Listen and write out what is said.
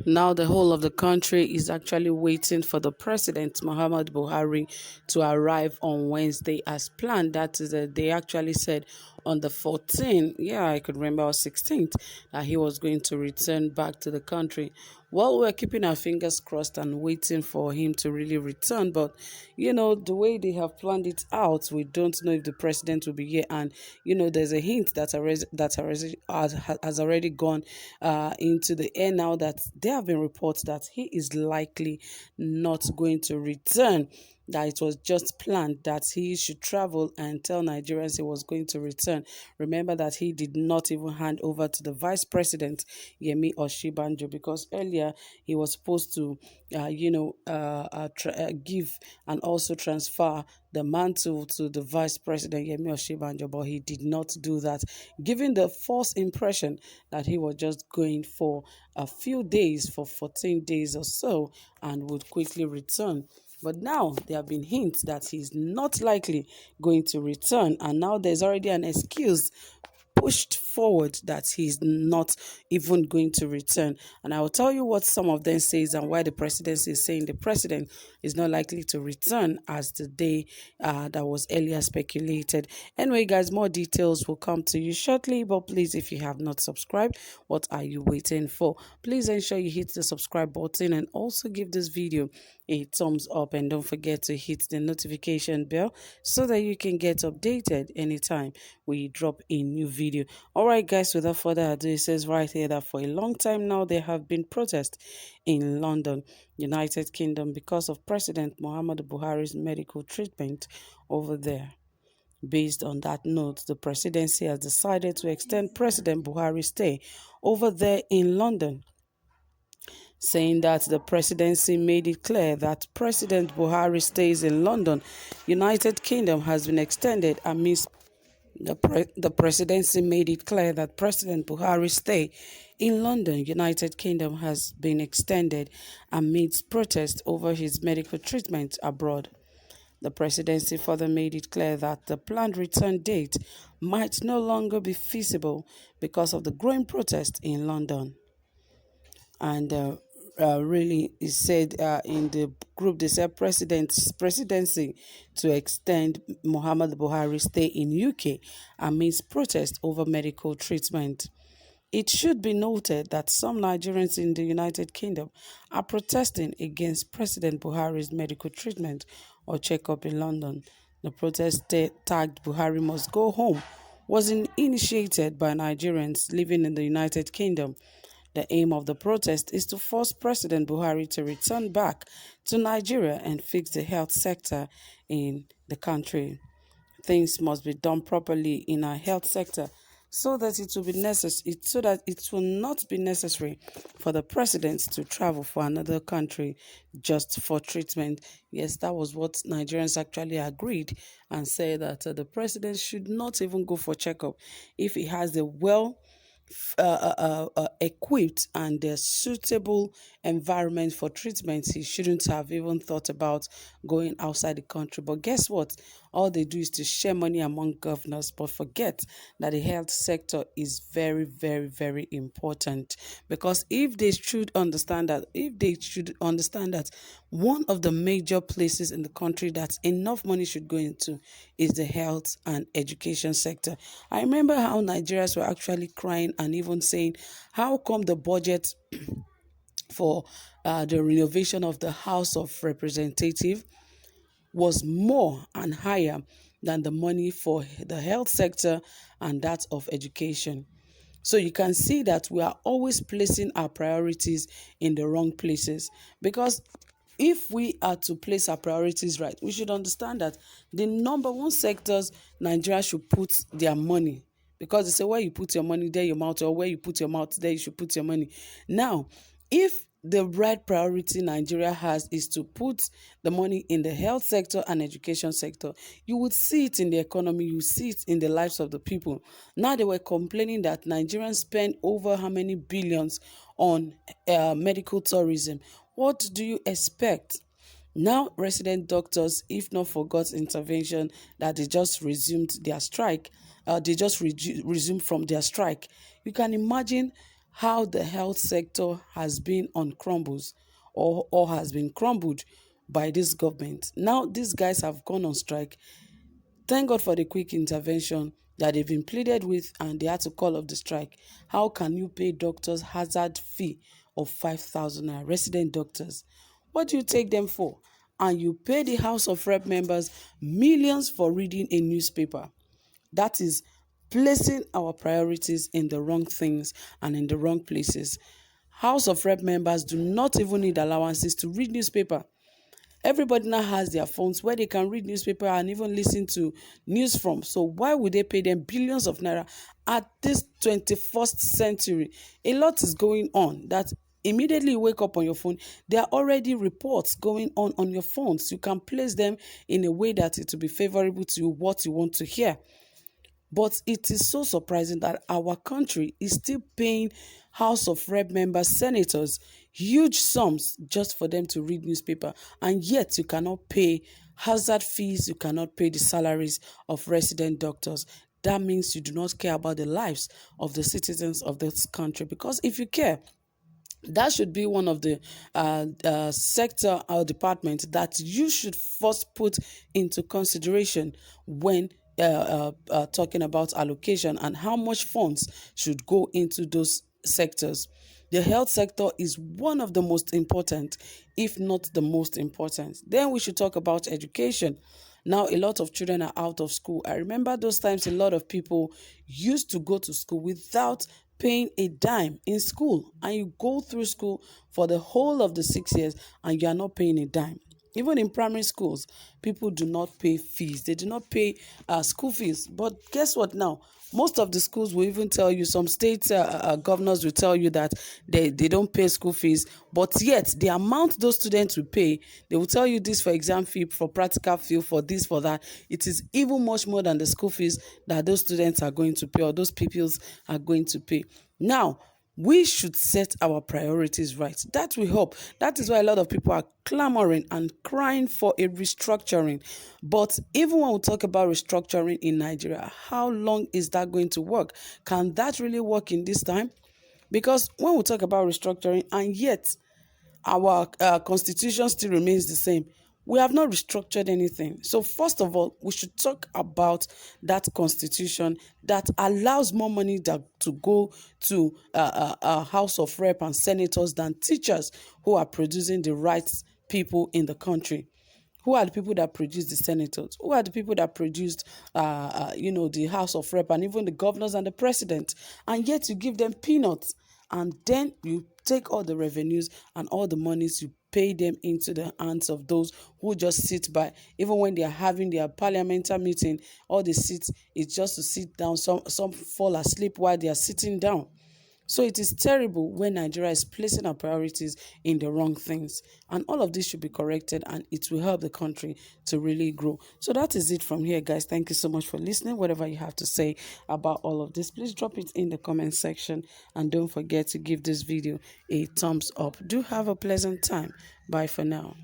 Now the whole of the country is actually waiting for the president, Muhammad Buhari, to arrive on Wednesday as planned. That is, they actually said on the 14th, yeah, I could remember, or 16th, that he was going to return back to the country. Well, we're keeping our fingers crossed and waiting for him to really return. But, the way they have planned it out, we don't know if the president will be here. And, there's a hint has already gone into the air now that there have been reports that he is likely not going to return, that it was just planned that he should travel and tell Nigerians he was going to return. Remember that he did not even hand over to the vice president, Yemi Oshibanjo, because earlier he was supposed to, give and also transfer the mantle to the vice president, Yemi Oshibanjo, but he did not do that, giving the false impression that he was just going for a few days, for 14 days or so, and would quickly return. But now there have been hints that he's not likely going to return, and now there's already an excuse pushed forward that he's not even going to return. And I will tell you what some of them says and why the presidency is saying the president is not likely to return as the day that was earlier speculated. Anyway, guys, more details will come to you shortly. But please, if you have not subscribed, what are you waiting for? Please ensure you hit the subscribe button and also give this video a thumbs up, and don't forget to hit the notification bell so that you can get updated anytime we drop a new video. All right, guys, without further ado, it says right here that for a long time now there have been protests in London, United Kingdom, because of President Muhammad Buhari's medical treatment over there. Based on that note, the presidency has decided to extend President Buhari's stay over there in London, saying that the presidency made it clear that President Buhari stays in London, United Kingdom, has been extended amidst the presidency made it clear that President Buhari's stay in London, United Kingdom, has been extended amidst protests over his medical treatment abroad. The presidency further made it clear that the planned return date might no longer be feasible because of the growing protest in London. And really, it said in the group, they said presidency to extend Muhammad Buhari's stay in UK amidst protest over medical treatment. It should be noted that some Nigerians in the United Kingdom are protesting against President Buhari's medical treatment or checkup in London. The protest tagged Buhari must go home was initiated by Nigerians living in the United Kingdom. The aim of the protest is to force President Buhari to return back to Nigeria and fix the health sector in the country. Things must be done properly in our health sector so that it will not be necessary for the president to travel for another country just for treatment. Yes, that was what Nigerians actually agreed and said that the president should not even go for checkup if he has the equipped and a suitable environment for treatment. He shouldn't have even thought about going outside the country. But guess what? All they do is to share money among governors, but forget that the health sector is very, very, very important. Because if they should understand that, one of the major places in the country that enough money should go into is the health and education sector. I remember how Nigerians were actually crying and even saying, how come the budget for the renovation of the House of Representatives was more and higher than the money for the health sector and that of education? So you can see that we are always placing our priorities in the wrong places, because if we are to place our priorities right, we should understand that the number one sectors Nigeria should put their money, because they say where you put your money, there your mouth, or where you put your mouth, there you should put your money. Now, if the right priority Nigeria has is to put the money in the health sector and education sector, you would see it in the economy, you see it in the lives of the people. Now they were complaining that Nigerians spend over how many billions on medical tourism. What do you expect? Now, resident doctors, if not for God's intervention, that they just resumed their strike, resumed from their strike. You can imagine how the health sector has been on crumbles, or has been crumbled by this government. Now these guys have gone on strike. Thank God for the quick intervention that they've been pleaded with, and they had to call off the strike. How can you pay doctors hazard fee of 5,000 naira, resident doctors? What do you take them for? And you pay the House of Rep members millions for reading a newspaper. That is placing our priorities in the wrong things and in the wrong places. House of Rep members do not even need allowances to read newspaper. Everybody now has their phones where they can read newspaper and even listen to news from. So why would they pay them billions of naira at this 21st century? A lot is going on that immediately you wake up on your phone, there are already reports going on your phones. You can place them in a way that it will be favorable to you, what you want to hear. But it is so surprising that our country is still paying House of Rep members, senators, huge sums just for them to read newspaper. And yet you cannot pay hazard fees, you cannot pay the salaries of resident doctors. That means you do not care about the lives of the citizens of this country. Because if you care, that should be one of the sector or department that you should first put into consideration when talking about allocation and how much funds should go into those sectors. The health sector is one of the most important, if not the most important. Then we should talk about education. Now, a lot of children are out of school. I remember those times a lot of people used to go to school without paying a dime in school, and you go through school for the whole of the 6 years and you are not paying a dime. Even in primary schools, people do not pay fees. They do not pay school fees. But guess what now? Most of the schools will even tell you, some state governors will tell you that they don't pay school fees, but yet the amount those students will pay, they will tell you this for exam fee, for practical fee, for this, for that. It is even much more than the school fees that those students are going to pay, or those pupils are going to pay. Now, we should set our priorities right. That will help. That is why a lot of people are clamoring and crying for a restructuring. But even when we talk about restructuring in Nigeria, how long is that going to work? Can that really work in this time? Because when we talk about restructuring, and yet our constitution still remains the same, we have not restructured anything. So first of all, we should talk about that constitution that allows more money to go to House of Rep and senators than teachers who are producing the right people in the country. Who are the people that produce the senators? Who are the people that produced, the House of Rep and even the governors and the president? And yet you give them peanuts, and then you take all the revenues and all the monies, you pay them into the hands of those who just sit by. Even when they are having their parliamentary meeting, all they sit is just to sit down. Some fall asleep while they are sitting down. So it is terrible when Nigeria is placing our priorities in the wrong things. And all of this should be corrected, and it will help the country to really grow. So that is it from here, guys. Thank you so much for listening. Whatever you have to say about all of this, please drop it in the comment section. And don't forget to give this video a thumbs up. Do have a pleasant time. Bye for now.